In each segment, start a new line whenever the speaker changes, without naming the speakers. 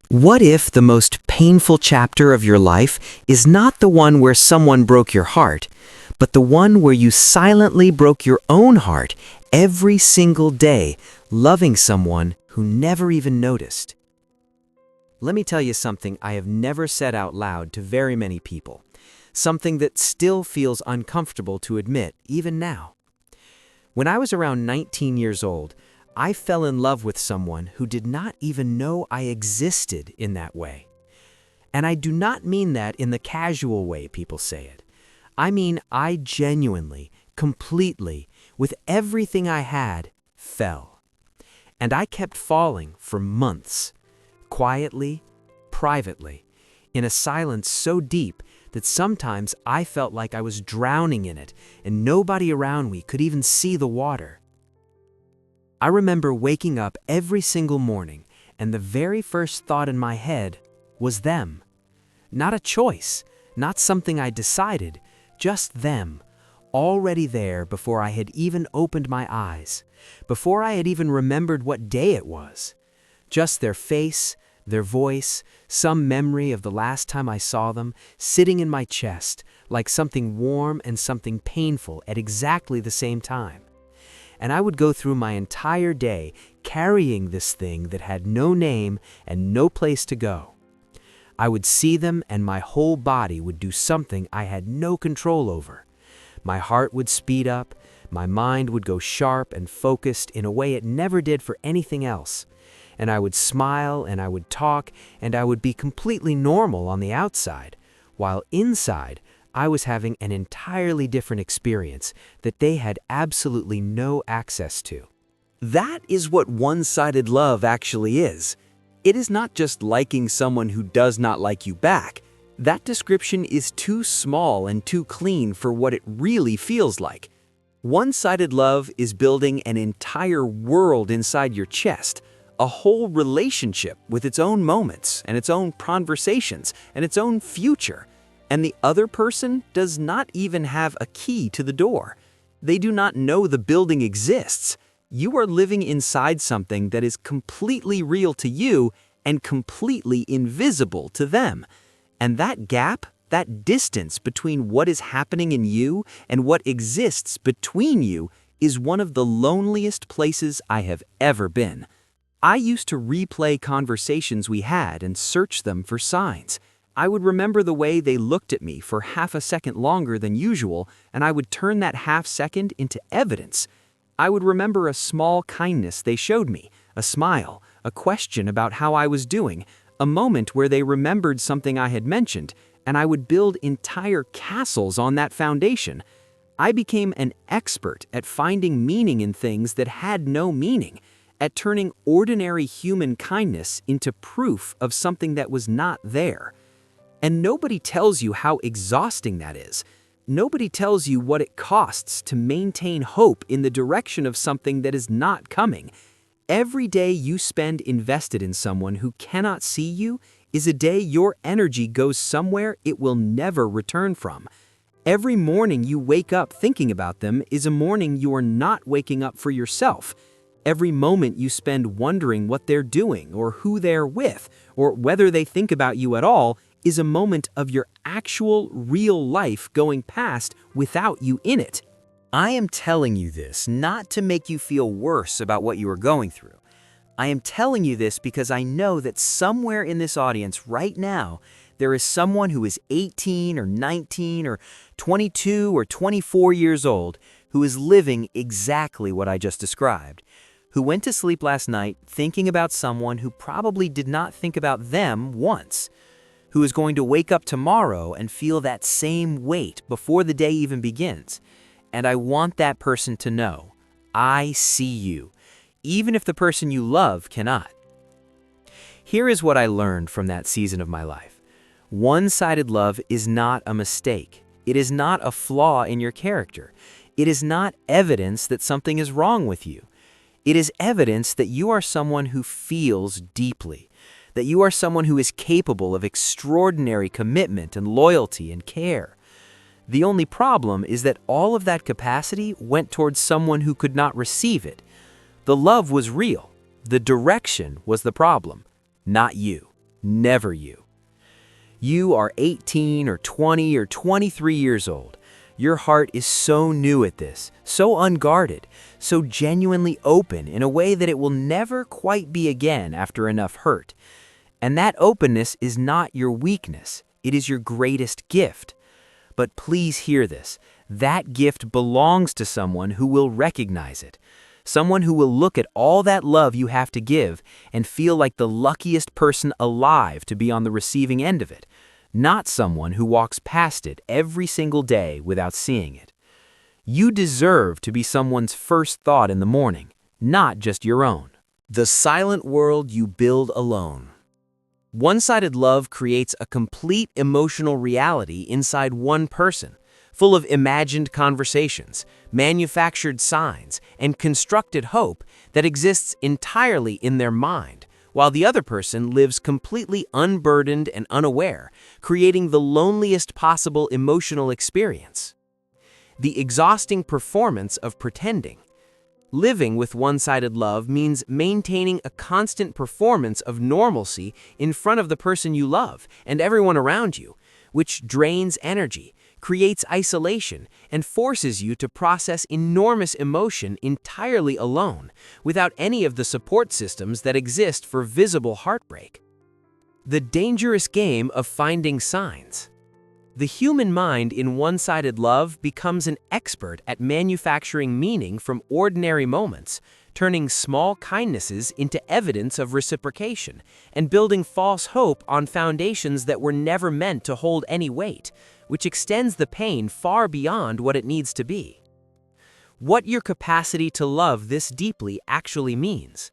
What if the most painful chapter of your life is not the one where someone broke your heart, but the one where you silently broke your own heart every single day, loving someone who never even noticed? Let me tell you something I have never said out loud to very many people, something that still feels uncomfortable to admit even now. When I was around 19 years old, I fell in love with someone who did not even know I existed in that way. And I do not mean that in the casual way people say it. I mean I genuinely, completely, with everything I had, fell. And I kept falling for months, quietly, privately, in a silence so deep that sometimes I felt like I was drowning in it and nobody around me could even see the water. I remember waking up every single morning and the very first thought in my head was them. Not a choice, not something I decided, just them, already there before I had even opened my eyes, before I had even remembered what day it was. Just their face, their voice, some memory of the last time I saw them, sitting in my chest, like something warm and something painful at exactly the same time. And I would go through my entire day carrying this thing that had no name and no place to go. I would see them and my whole body would do something I had no control over. My heart would speed up, my mind would go sharp and focused in a way it never did for anything else. And I would smile and I would talk and I would be completely normal on the outside, while inside I was having an entirely different experience that they had absolutely no access to. That is what one-sided love actually is. It is not just liking someone who does not like you back. That description is too small and too clean for what it really feels like. One-sided love is building an entire world inside your chest, a whole relationship with its own moments and its own conversations and its own future. And the other person does not even have a key to the door. They do not know the building exists. You are living inside something that is completely real to you and completely invisible to them. And that gap, that distance between what is happening in you and what exists between you is one of the loneliest places I have ever been. I used to replay conversations we had and search them for signs. I would remember the way they looked at me for half a second longer than usual, and I would turn that half second into evidence. I would remember a small kindness they showed me, a smile, a question about how I was doing, a moment where they remembered something I had mentioned, and I would build entire castles on that foundation. I became an expert at finding meaning in things that had no meaning, at turning ordinary human kindness into proof of something that was not there. And nobody tells you how exhausting that is. Nobody tells you what it costs to maintain hope in the direction of something that is not coming. Every day you spend invested in someone who cannot see you is a day your energy goes somewhere it will never return from. Every morning you wake up thinking about them is a morning you are not waking up for yourself. Every moment you spend wondering what they're doing or who they're with or whether they think about you at all is a moment of your actual, real life going past without you in it. I am telling you this not to make you feel worse about what you are going through. I am telling you this because I know that somewhere in this audience right now, there is someone who is 18 or 19 or 22 or 24 years old who is living exactly what I just described, who went to sleep last night thinking about someone who probably did not think about them once, who is going to wake up tomorrow and feel that same weight before the day even begins. And I want that person to know, I see you, even if the person you love cannot. Here is what I learned from that season of my life. One-sided love is not a mistake. It is not a flaw in your character. It is not evidence that something is wrong with you. It is evidence that you are someone who feels deeply, that you are someone who is capable of extraordinary commitment and loyalty and care. The only problem is that all of that capacity went towards someone who could not receive it. The love was real. The direction was the problem, not you, never you. You are 18 or 20 or 23 years old. Your heart is so new at this, so unguarded, so genuinely open in a way that it will never quite be again after enough hurt. And that openness is not your weakness, it is your greatest gift. But please hear this, that gift belongs to someone who will recognize it. Someone who will look at all that love you have to give and feel like the luckiest person alive to be on the receiving end of it, not someone who walks past it every single day without seeing it. You deserve to be someone's first thought in the morning, not just your own. The silent world you build alone. One-sided love creates a complete emotional reality inside one person, full of imagined conversations, manufactured signs, and constructed hope that exists entirely in their mind, while the other person lives completely unburdened and unaware, creating the loneliest possible emotional experience. The exhausting performance of pretending. Living with one-sided love means maintaining a constant performance of normalcy in front of the person you love and everyone around you, which drains energy, creates isolation, and forces you to process enormous emotion entirely alone, without any of the support systems that exist for visible heartbreak. The dangerous game of finding signs. The human mind in one-sided love becomes an expert at manufacturing meaning from ordinary moments, turning small kindnesses into evidence of reciprocation, and building false hope on foundations that were never meant to hold any weight, which extends the pain far beyond what it needs to be. What your capacity to love this deeply actually means.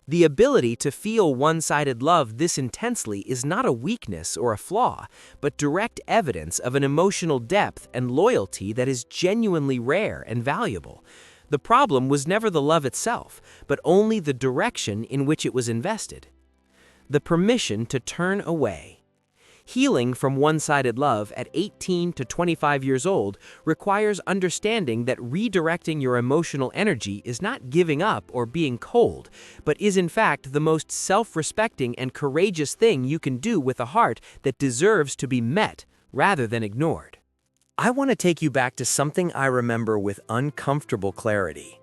The ability to feel one-sided love this intensely is not a weakness or a flaw, but direct evidence of an emotional depth and loyalty that is genuinely rare and valuable. The problem was never the love itself, but only the direction in which it was invested. The permission to turn away. Healing from one-sided love at 18 to 25 years old requires understanding that redirecting your emotional energy is not giving up or being cold, but is in fact the most self-respecting and courageous thing you can do with a heart that deserves to be met rather than ignored. I want to take you back to something I remember with uncomfortable clarity.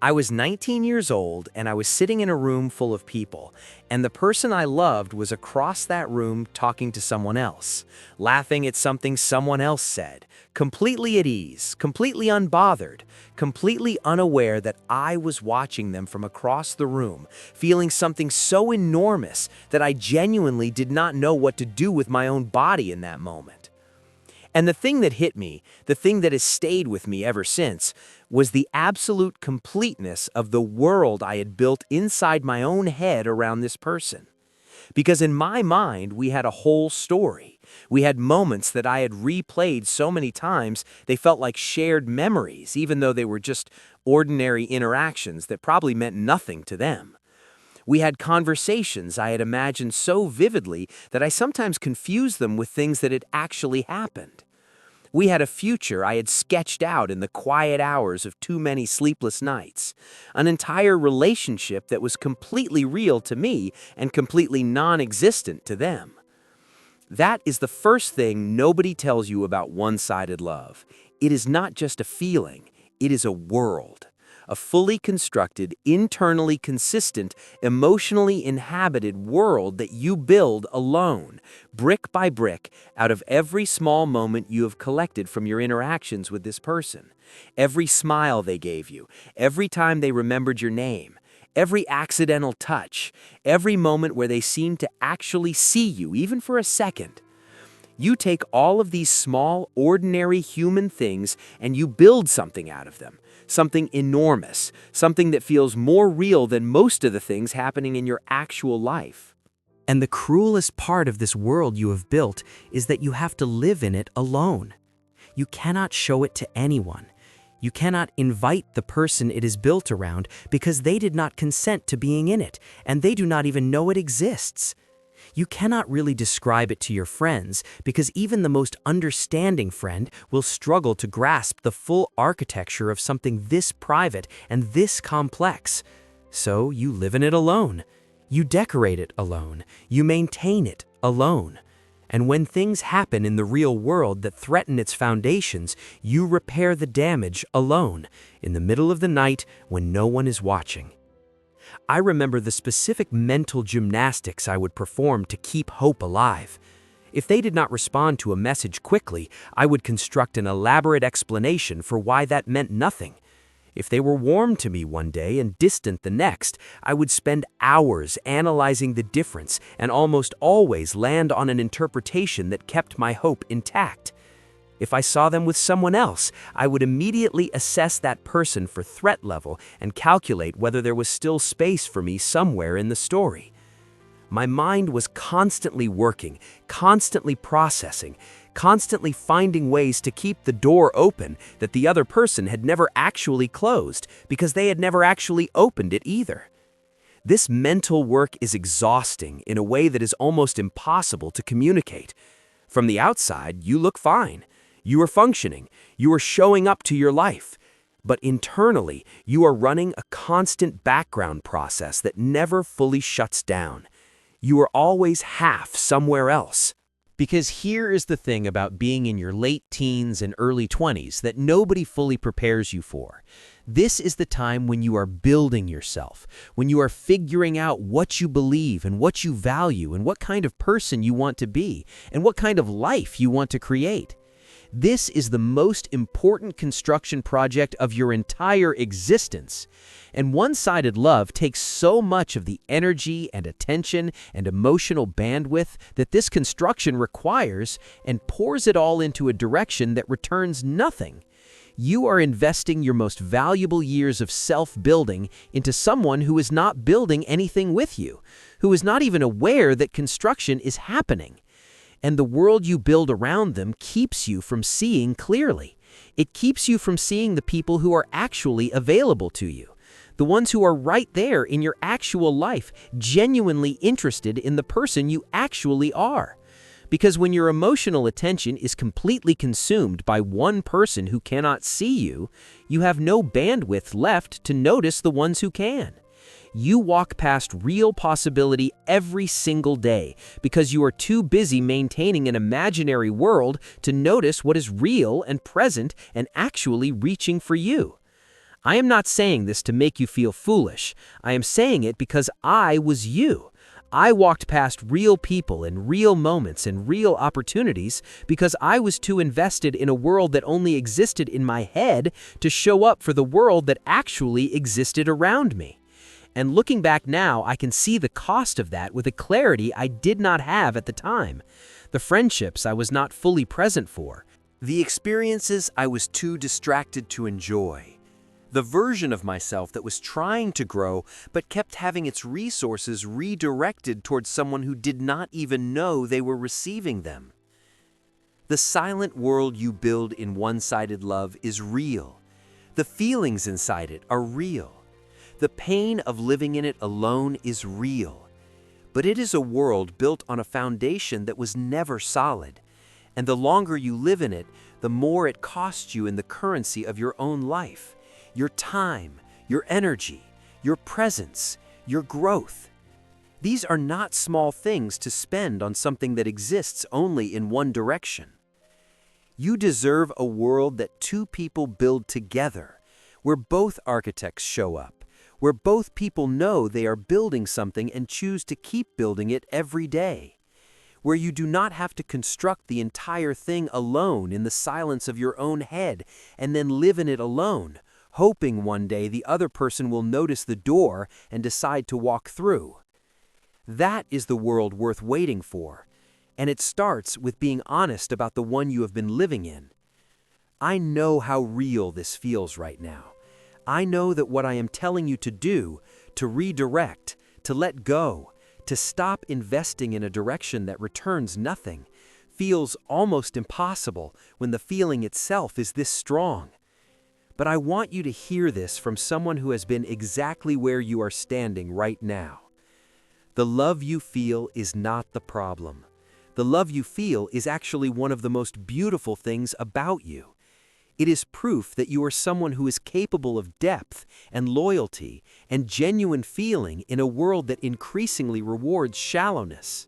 I was 19 years old and I was sitting in a room full of people, and the person I loved was across that room talking to someone else, laughing at something someone else said, completely at ease, completely unbothered, completely unaware that I was watching them from across the room, feeling something so enormous that I genuinely did not know what to do with my own body in that moment. And the thing that hit me, the thing that has stayed with me ever since, was the absolute completeness of the world I had built inside my own head around this person. Because in my mind, we had a whole story. We had moments that I had replayed so many times, they felt like shared memories, even though they were just ordinary interactions that probably meant nothing to them. We had conversations I had imagined so vividly that I sometimes confused them with things that had actually happened. We had a future I had sketched out in the quiet hours of too many sleepless nights, an entire relationship that was completely real to me and completely non-existent to them. That is the first thing nobody tells you about one-sided love. It is not just a feeling, it is a world. A fully constructed, internally consistent, emotionally inhabited world that you build alone, brick by brick, out of every small moment you have collected from your interactions with this person. Every smile they gave you, every time they remembered your name, every accidental touch, every moment where they seemed to actually see you, even for a second. You take all of these small, ordinary human things and you build something out of them. Something enormous, something that feels more real than most of the things happening in your actual life. And the cruelest part of this world you have built is that you have to live in it alone. You cannot show it to anyone. You cannot invite the person it is built around because they did not consent to being in it, and they do not even know it exists. You cannot really describe it to your friends because even the most understanding friend will struggle to grasp the full architecture of something this private and this complex. So you live in it alone. You decorate it alone. You maintain it alone. And when things happen in the real world that threaten its foundations, you repair the damage alone, in the middle of the night when no one is watching. I remember the specific mental gymnastics I would perform to keep hope alive. If they did not respond to a message quickly, I would construct an elaborate explanation for why that meant nothing. If they were warm to me one day and distant the next, I would spend hours analyzing the difference and almost always land on an interpretation that kept my hope intact. If I saw them with someone else, I would immediately assess that person for threat level and calculate whether there was still space for me somewhere in the story. My mind was constantly working, constantly processing, constantly finding ways to keep the door open that the other person had never actually closed because they had never actually opened it either. This mental work is exhausting in a way that is almost impossible to communicate. From the outside, you look fine. You are functioning. You are showing up to your life. But internally, you are running a constant background process that never fully shuts down. You are always half somewhere else. Because here is the thing about being in your late teens and early 20s that nobody fully prepares you for. This is the time when you are building yourself, when you are figuring out what you believe and what you value and what kind of person you want to be and what kind of life you want to create. This is the most important construction project of your entire existence. And one-sided love takes so much of the energy and attention and emotional bandwidth that this construction requires and pours it all into a direction that returns nothing. You are investing your most valuable years of self-building into someone who is not building anything with you, who is not even aware that construction is happening. And the world you build around them keeps you from seeing clearly. It keeps you from seeing the people who are actually available to you, the ones who are right there in your actual life, genuinely interested in the person you actually are. Because when your emotional attention is completely consumed by one person who cannot see you, you have no bandwidth left to notice the ones who can. You walk past real possibility every single day because you are too busy maintaining an imaginary world to notice what is real and present and actually reaching for you. I am not saying this to make you feel foolish. I am saying it because I was you. I walked past real people and real moments and real opportunities because I was too invested in a world that only existed in my head to show up for the world that actually existed around me. And looking back now, I can see the cost of that with a clarity I did not have at the time. The friendships I was not fully present for. The experiences I was too distracted to enjoy. The version of myself that was trying to grow but kept having its resources redirected towards someone who did not even know they were receiving them. The silent world you build in one-sided love is real. The feelings inside it are real. The pain of living in it alone is real. But it is a world built on a foundation that was never solid. And the longer you live in it, the more it costs you in the currency of your own life, your time, your energy, your presence, your growth. These are not small things to spend on something that exists only in one direction. You deserve a world that two people build together, where both architects show up, where both people know they are building something and choose to keep building it every day, where you do not have to construct the entire thing alone in the silence of your own head and then live in it alone, hoping one day the other person will notice the door and decide to walk through. That is the world worth waiting for, and it starts with being honest about the one you have been living in. I know how real this feels right now. I know that what I am telling you to do, to redirect, to let go, to stop investing in a direction that returns nothing, feels almost impossible when the feeling itself is this strong. But I want you to hear this from someone who has been exactly where you are standing right now. The love you feel is not the problem. The love you feel is actually one of the most beautiful things about you. It is proof that you are someone who is capable of depth and loyalty and genuine feeling in a world that increasingly rewards shallowness.